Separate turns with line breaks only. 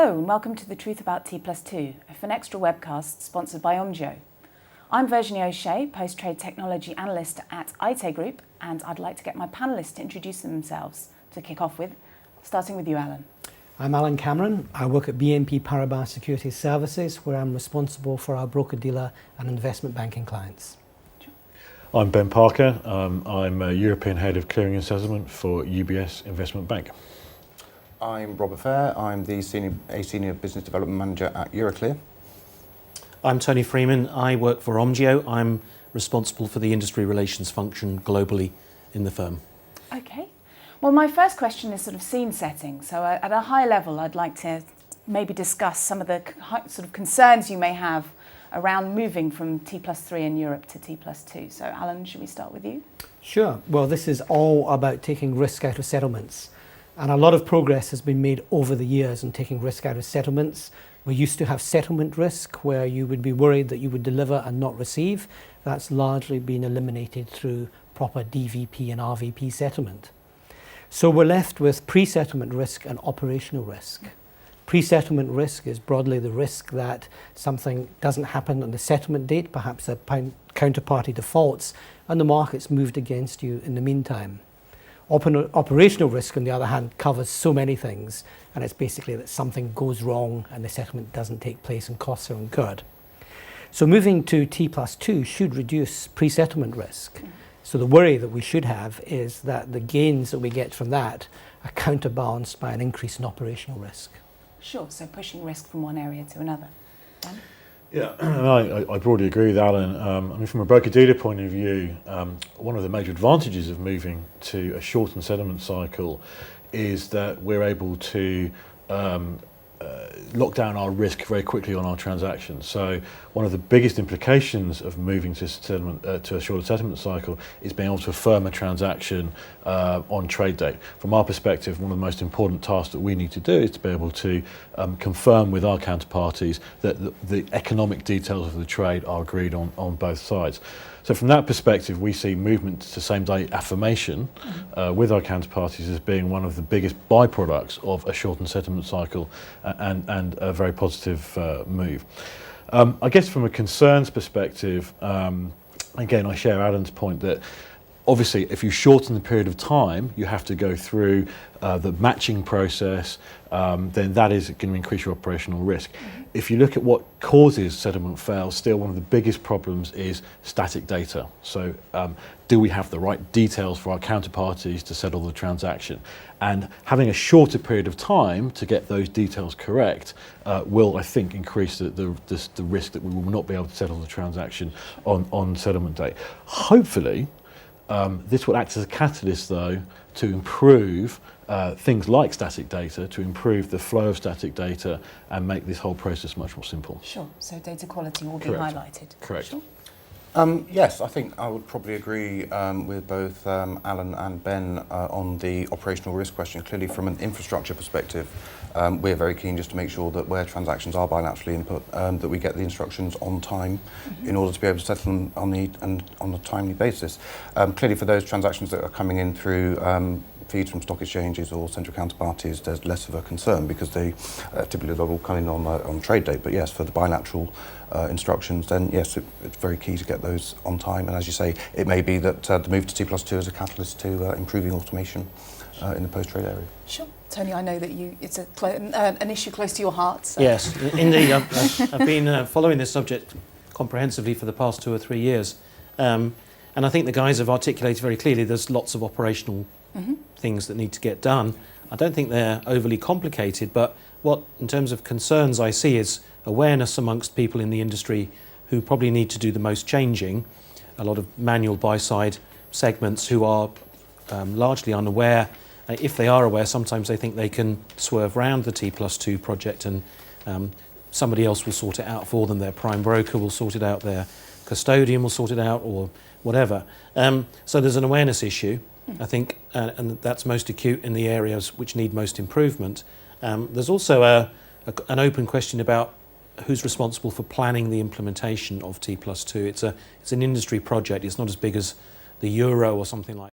Hello and welcome to The Truth About T+2, a Finextra webcast sponsored by Omgeo. I'm Virginie O'Shea, Posttrade Technology Analyst at IT Group, and I'd like to get my panellists to introduce themselves to kick off with, starting with you, Alan.
I'm Alan Cameron. I work at BNP Paribas Securities Services, where I'm responsible for our broker-dealer and investment banking clients.
I'm Ben Parker. I'm a European Head of Clearing and Settlement for UBS Investment Bank.
I'm Robert Fair. I'm the Senior Business Development Manager at Euroclear.
I'm Tony Freeman. I work for Omgeo. I'm responsible for the industry relations function globally in the firm.
Okay. Well, my first question is sort of scene setting. So at a high level, I'd like to maybe discuss some of the sort of concerns you may have around moving from T+3 in Europe to T+2. So Alan, should we start with you?
Sure. Well, this is all about taking risk out of settlements. And a lot of progress has been made over the years in taking risk out of settlements. We used to have settlement risk where you would be worried that you would deliver and not receive. That's largely been eliminated through proper DVP and RVP settlement. So we're left with pre-settlement risk and operational risk. Pre-settlement risk is broadly the risk that something doesn't happen on the settlement date, perhaps a counterparty defaults, and the market's moved against you in the meantime. Operational risk, on the other hand, covers so many things, and it's basically that something goes wrong and the settlement doesn't take place and costs are incurred. So moving to T+2 should reduce pre-settlement risk. So the worry that we should have is that the gains that we get from that are counterbalanced by an increase in operational risk.
Sure, so pushing risk from one area to another. Dan?
Yeah, I broadly agree with Alan. I mean, from a broker-dealer point of view, one of the major advantages of moving to a shortened settlement cycle is that we're able to lock down our risk very quickly on our transactions. So one of the biggest implications of moving to a shorter settlement cycle is being able to affirm a transaction on trade date. From our perspective, one of the most important tasks that we need to do is to be able to confirm with our counterparties that the economic details of the trade are agreed on both sides. So from that perspective, we see movement to same-day affirmation with our counterparties as being one of the biggest byproducts of a shortened settlement cycle and a very positive move. I guess from a concerns perspective, again, I share Alan's point that obviously if you shorten the period of time, you have to go through the matching process, then that is going to increase your operational risk. If you look at what causes settlement fail, still one of the biggest problems is static data. So do we have the right details for our counterparties to settle the transaction? And having a shorter period of time to get those details correct will, I think, increase the risk that we will not be able to settle the transaction on settlement date. Hopefully, this will act as a catalyst, though, to improve things like static data, to improve the flow of static data and make this whole process much more simple.
Sure, so data quality will be
Correct.
highlighted.
Correct.
Sure.
Yes, I think I would probably agree with both Alan and Ben on the operational risk question. Clearly, from an infrastructure perspective, we're very keen just to make sure that where transactions are bilaterally input, that we get the instructions on time in order to be able to settle them on a timely basis. Clearly, for those transactions that are coming in through feeds from stock exchanges or central counterparties, there's less of a concern because they typically they're all coming on trade date. But yes, for the bilateral instructions, then yes, it's very key to get those on time. And as you say, it may be that the move to T+2 is a catalyst to improving automation in the post-trade area.
Sure. Tony, I know that it's an issue close to your heart. So.
Yes, indeed. I've been following this subject comprehensively for the past 2 or 3 years. And I think the guys have articulated very clearly there's lots of operational things that need to get done. I don't think they're overly complicated, but what, in terms of concerns, I see is awareness amongst people in the industry who probably need to do the most changing. A lot of manual buy-side segments who are largely unaware. If they are aware, sometimes they think they can swerve around the T+2 project and somebody else will sort it out for them. Their prime broker will sort it out, their custodian will sort it out, or whatever. So there's an awareness issue, I think, and that's most acute in the areas which need most improvement. There's also an open question about who's responsible for planning the implementation of T+2. It's an industry project. It's not as big as the euro or something like that.